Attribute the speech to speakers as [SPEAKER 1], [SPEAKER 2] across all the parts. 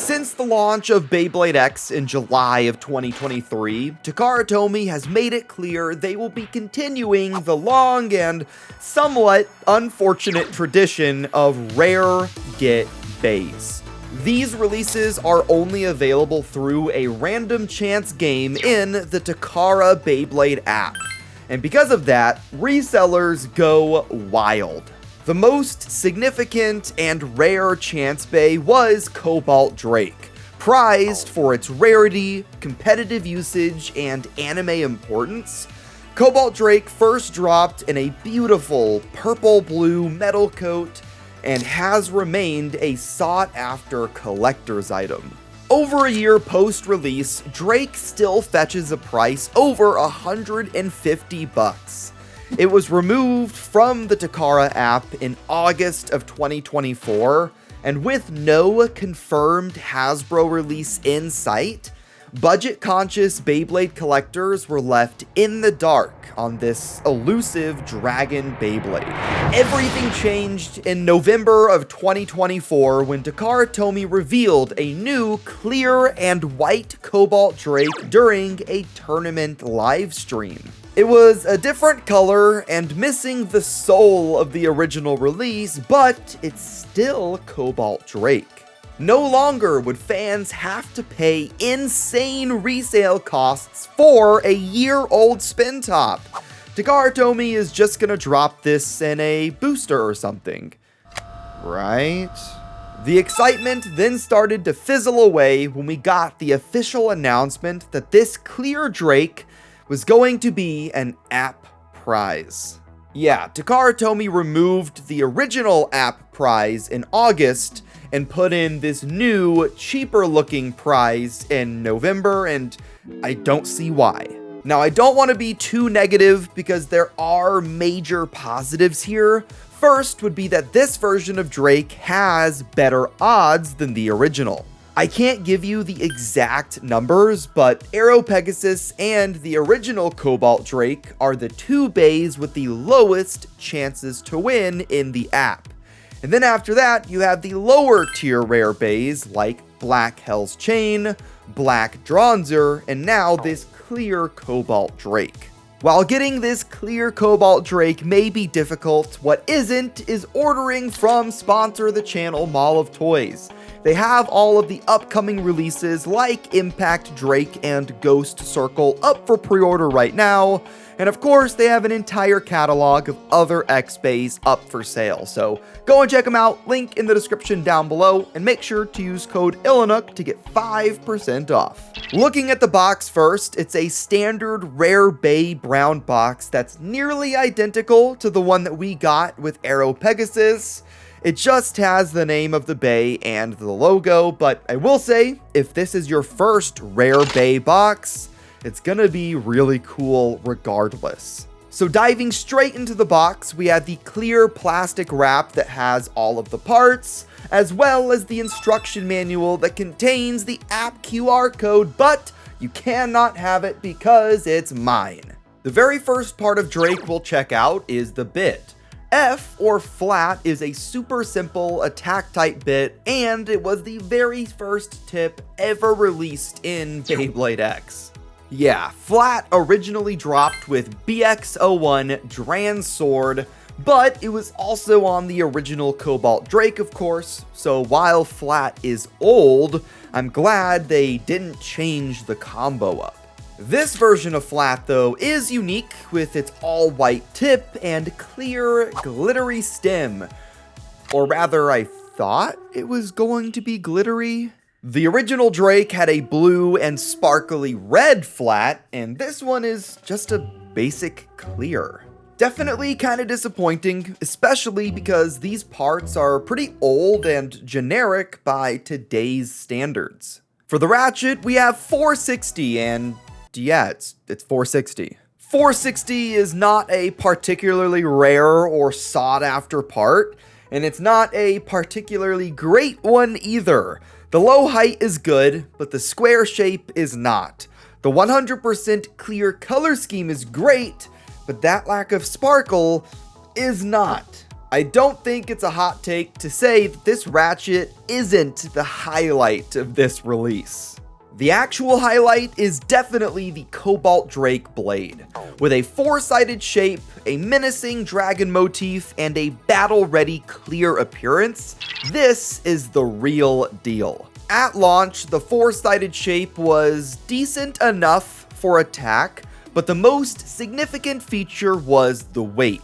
[SPEAKER 1] Since the launch of Beyblade X in July of 2023, Takara Tomy has made it clear they will be continuing the long and somewhat unfortunate tradition of rare get bays. These releases are only available through a random chance game in the Takara Beyblade app, and because of that, resellers go wild. The most significant and rare chance bay was Cobalt Drake, prized for its rarity, competitive usage, and anime importance. Cobalt Drake first dropped in a beautiful purple-blue metal coat and has remained a sought-after collector's item. Over a year post-release, Drake still fetches a price over $150. It was removed from the Takara app in August of 2024, and with no confirmed Hasbro release in sight, budget-conscious Beyblade collectors were left in the dark on this elusive Dragon Beyblade. Everything changed in November of 2024 when Takara Tomy revealed a new clear and white Cobalt Drake during a tournament livestream. It was a different color and missing the soul of the original release, but it's still Cobalt Drake. No longer would fans have to pay insane resale costs for a year-old spin top. Takara Tomy is just gonna drop this in a booster or something, right? The excitement then started to fizzle away when we got the official announcement that this clear Drake was going to be an app prize. Yeah, Takara Tomy removed the original app prize in August and put in this new, cheaper looking prize in November, and I don't see why. Now, I don't want to be too negative because there are major positives here. First would be that this version of Drake has better odds than the original. I can't give you the exact numbers, but Aero Pegasus and the original Cobalt Drake are the two bays with the lowest chances to win in the app. And then after that, you have the lower tier rare bays like Black Hell's Chain, Black Dronzer, and now this clear Cobalt Drake. While getting this clear Cobalt Drake may be difficult, what isn't is ordering from sponsor the channel Mall of Toys. They have all of the upcoming releases like Impact Drake and Ghost Circle up for pre-order right now, and of course they have an entire catalog of other X-Bays up for sale, so go and check them out, link in the description down below, and make sure to use code ilinnuc to get 5% off. Looking at the box first, it's a standard rare bay brown box that's nearly identical to the one that we got with Aero Pegasus. It just has the name of the bay and the logo, but I will say, if this is your first rare bay box, it's gonna be really cool regardless. So diving straight into the box, we have the clear plastic wrap that has all of the parts, as well as the instruction manual that contains the app QR code, but you cannot have it because it's mine. The very first part of Drake we'll check out is the bit. F, or flat, is a super simple attack type bit, and it was the very first tip ever released in Beyblade X. Yeah, flat originally dropped with BX01 Dran Sword, but it was also on the original Cobalt Drake, of course, so while flat is old, I'm glad they didn't change the combo up. This version of flat, though, is unique with its all-white tip and clear, glittery stem. Or rather, I thought it was going to be glittery. The original Drake had a blue and sparkly red flat, and this one is just a basic clear. Definitely kind of disappointing, especially because these parts are pretty old and generic by today's standards. For the ratchet, we have 460, and yeah, it's 460. 460 is not a particularly rare or sought-after part, and it's not a particularly great one either. The low height is good, but the square shape is not. The 100% clear color scheme is great, but that lack of sparkle is not. I don't think it's a hot take to say that this ratchet isn't the highlight of this release. The actual highlight is definitely the Cobalt Drake blade. With a 4-sided shape, a menacing dragon motif, and a battle-ready clear appearance, this is the real deal. At launch, the 4-sided shape was decent enough for attack, but the most significant feature was the weight.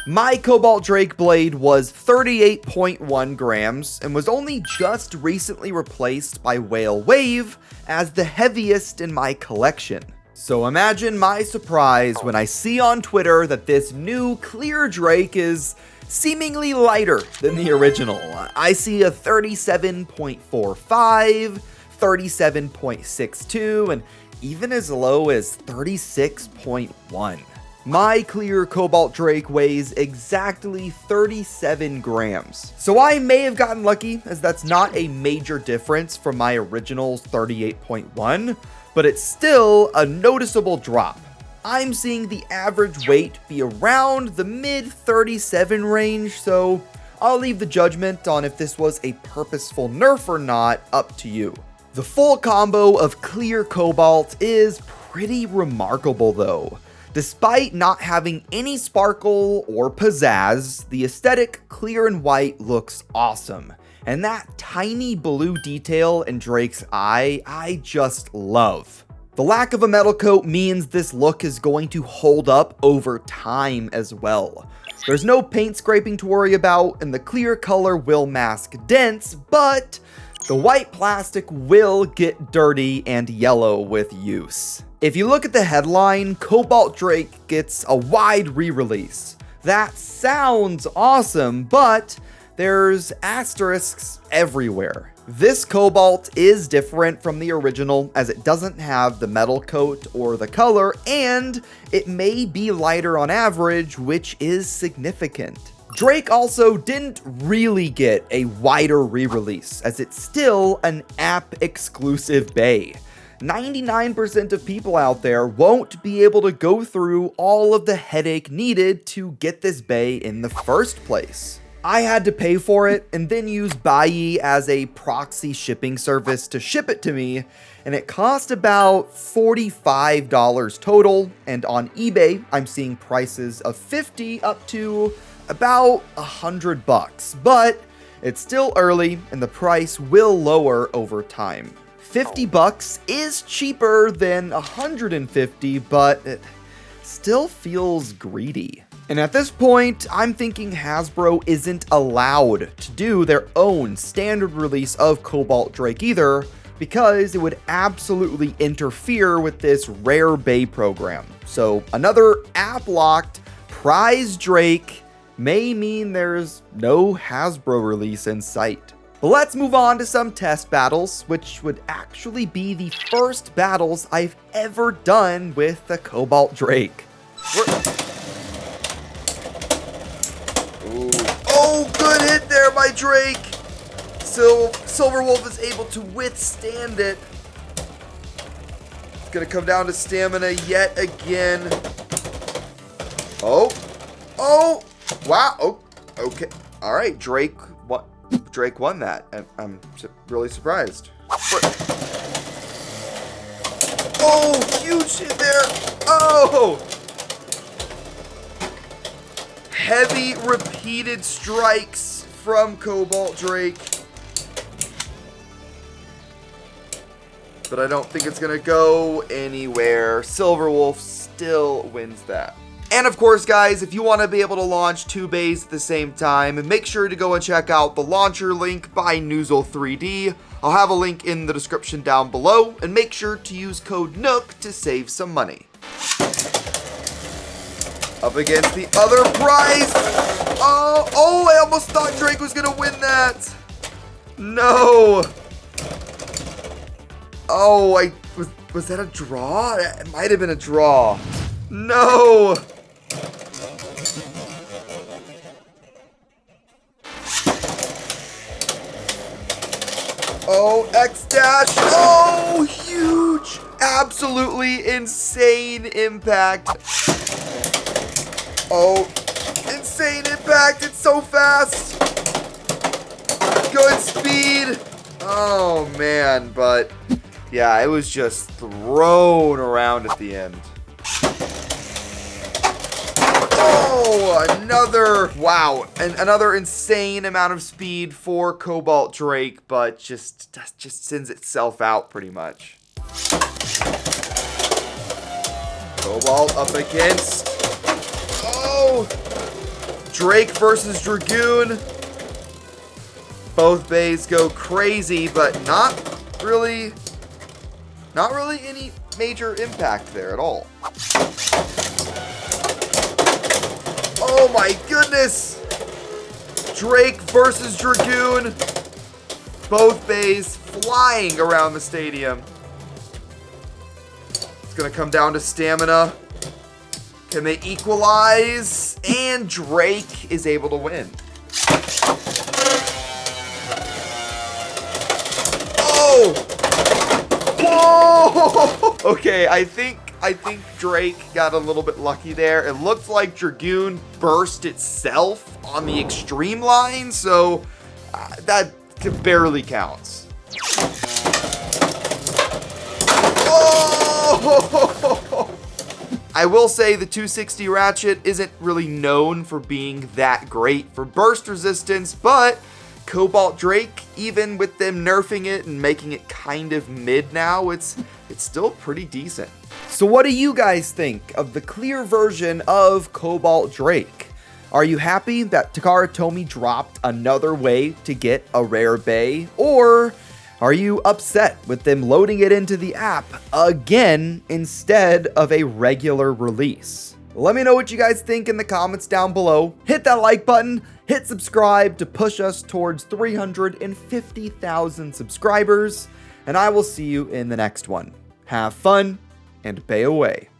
[SPEAKER 1] My Cobalt Drake blade was 38.1 grams and was only just recently replaced by Whale Wave as the heaviest in my collection. So imagine my surprise when I see on Twitter that this new Clear Drake is seemingly lighter than the original. I see a 37.45, 37.62, and even as low as 36.1. My Clear Cobalt Drake weighs exactly 37 grams. So I may have gotten lucky, as that's not a major difference from my original's 38.1, but it's still a noticeable drop. I'm seeing the average weight be around the mid-37 range, so I'll leave the judgment on if this was a purposeful nerf or not up to you. The full combo of Clear Cobalt is pretty remarkable though. Despite not having any sparkle or pizzazz, the aesthetic clear and white looks awesome. And that tiny blue detail in Drake's eye, I just love. The lack of a metal coat means this look is going to hold up over time as well. There's no paint scraping to worry about, and the clear color will mask dents, but the white plastic will get dirty and yellow with use. If you look at the headline, Cobalt Drake gets a wide re-release. That sounds awesome, but there's asterisks everywhere. This Cobalt is different from the original as it doesn't have the metal coat or the color, and it may be lighter on average, which is significant. Drake also didn't really get a wider re-release as it's still an app-exclusive bay. 99% of people out there won't be able to go through all of the headache needed to get this bay in the first place. I had to pay for it and then use Buyee as a proxy shipping service to ship it to me, and it cost about $45 total, and on eBay I'm seeing prices of $50 up to about $100, but it's still early and the price will lower over time. $50 is cheaper than $150, but it still feels greedy. And at this point, I'm thinking Hasbro isn't allowed to do their own standard release of Cobalt Drake either, because it would absolutely interfere with this rare bay program. So another app-locked prize Drake may mean there's no Hasbro release in sight. But let's move on to some test battles, which would actually be the first battles I've ever done with the Cobalt Drake. Oh, good hit there by Drake. So Silverwolf is able to withstand it. It's gonna come down to stamina yet again. Oh, wow. Oh, okay. All right, Drake won that. I'm really surprised. Oh, huge hit there. Oh! Heavy repeated strikes from Cobalt Drake. But I don't think it's gonna go anywhere. Silverwolf still wins that. And of course, guys, if you want to be able to launch 2 bays at the same time, make sure to go and check out the launcher link by Noozle3D. I'll have a link in the description down below, and make sure to use code NOOK to save some money. Up against the other prize. Oh, I almost thought Drake was gonna win that. No. Oh, was that a draw? It might have been a draw. No. Oh, X dash. Oh, huge. Absolutely insane impact. Oh, insane. insane impact. It's so fast. Good speed. Oh, man. But, yeah, it was just thrown around at the end. Oh, another insane amount of speed for Cobalt Drake, but just sends itself out pretty much. Cobalt up against, oh, Drake versus Dragoon. Both bays go crazy, but not really any major impact there at all. Oh my goodness! Drake versus Dragoon. Both bays flying around the stadium. It's gonna come down to stamina. Can they equalize? And Drake is able to win. Oh! Whoa! Okay, I think Drake got a little bit lucky there. It looked like Dragoon burst itself on the extreme line, so that barely counts. Oh! I will say the 260 Ratchet isn't really known for being that great for burst resistance, but Cobalt Drake, even with them nerfing it and making it kind of mid now, it's still pretty decent. So what do you guys think of the clear version of Cobalt Drake? Are you happy that Takara Tomy dropped another way to get a rare bay? Or are you upset with them loading it into the app again instead of a regular release? Let me know what you guys think in the comments down below. Hit that like button, hit subscribe to push us towards 350,000 subscribers, and I will see you in the next one. Have fun and bay away.